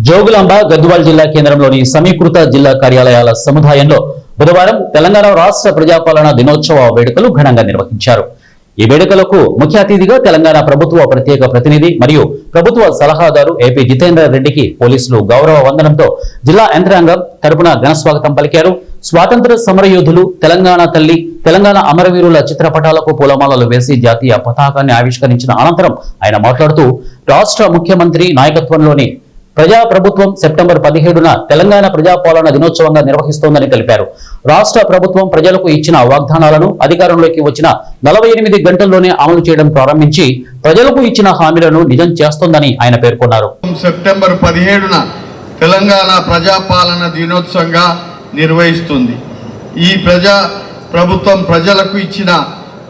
జోగులాంబ గద్వాల్ జిల్లా కేంద్రంలోని సమీకృత జిల్లా కార్యాలయాల సముదాయంలో బుధవారం తెలంగాణ రాష్ట్ర ప్రజాపాలన దినోత్సవ వేడుకలు ఘనంగా నిర్వహించారు. ఈ వేడుకలకు ముఖ్య అతిథిగా తెలంగాణ ప్రభుత్వ ప్రత్యేక ప్రతినిధి మరియు ప్రభుత్వ సలహాదారు ఏపీ జితేందర్ రెడ్డికి పోలీసులు గౌరవ వందనంతో జిల్లా యంత్రాంగం తరపున ఘనస్వాగతం పలికారు. స్వాతంత్ర సమరయోధులు, తెలంగాణ తల్లి, తెలంగాణ అమరవీరుల చిత్రపటాలకు పూలమాలలు వేసి జాతీయ పతాకాన్ని ఆవిష్కరించిన అనంతరం ఆయన మాట్లాడుతూ రాష్ట్ర ముఖ్యమంత్రి నాయకత్వంలోని ప్రజా ప్రభుత్వం సెప్టెంబర్ 17న తెలంగాణ ప్రజాపాలన దినోత్సవంగా నిర్వహిస్తోందని తెలిపారు. రాష్ట్ర ప్రభుత్వం ప్రజలకు ఇచ్చిన వాగ్దానాలను అధికారంలోకి వచ్చిన 48 గంటల్లోనే అమలు చేయడం ప్రారంభించి ప్రజలకు ఇచ్చిన హామీలను నిజం చేస్తోందని ఆయన పేర్కొన్నారు. సెప్టెంబర్ 17న తెలంగాణ ప్రజాపాలన దినోత్సవంగా నిర్వహిస్తుంది. ఈ ప్రభుత్వం ప్రజలకు ఇచ్చిన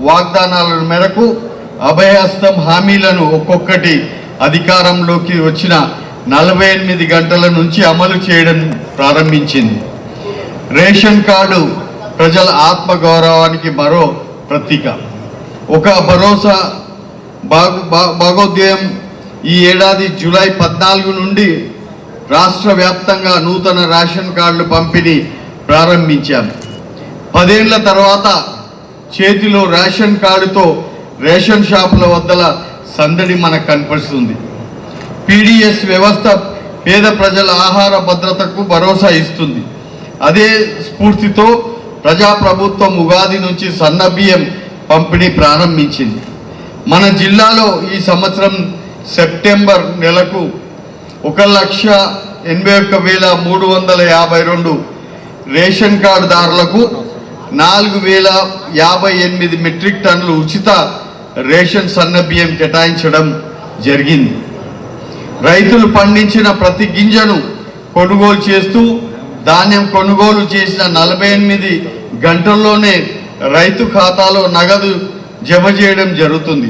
వాగ్దానాల మేరకు అభయహస్తం హామీలను ఒక్కొక్కటి అధికారంలోకి వచ్చిన 48 గంటల నుంచి అమలు చేయడం ప్రారంభించింది. రేషన్ కార్డు ప్రజల ఆత్మగౌరవానికి మరో ప్రతీక. ఒక భరోసా భాగోద్యయం. ఈ ఏడాది జూలై 14 నుండి రాష్ట్ర వ్యాప్తంగా నూతన రేషన్ కార్డులు పంపిణీ ప్రారంభించాం. 10 ఏళ్ల తర్వాత చేతిలో రేషన్ కార్డుతో రేషన్ షాపుల వద్దల సందడి మనకు కనిపిస్తుంది. పీడిఎస్ వ్యవస్థ పేద ప్రజల ఆహార భద్రతకు భరోసా ఇస్తుంది. అదే స్ఫూర్తితో ప్రజాప్రభుత్వం ఉగాది నుంచి సన్నబియ్యం పంపిణీ ప్రారంభించింది. మన జిల్లాలో ఈ సంవత్సరం సెప్టెంబర్ నెలకు 1,81,352 రేషన్ కార్డుదారులకు 4,058 మెట్రిక్ టన్నులు ఉచిత రేషన్ సన్నబియ్యం కేటాయించడం జరిగింది. రైతులు పండించిన ప్రతి గింజను కొనుగోలు చేస్తూ ధాన్యం కొనుగోలు చేసిన 48 గంటల్లోనే రైతు ఖాతాలో నగదు జమ చేయడం జరుగుతుంది.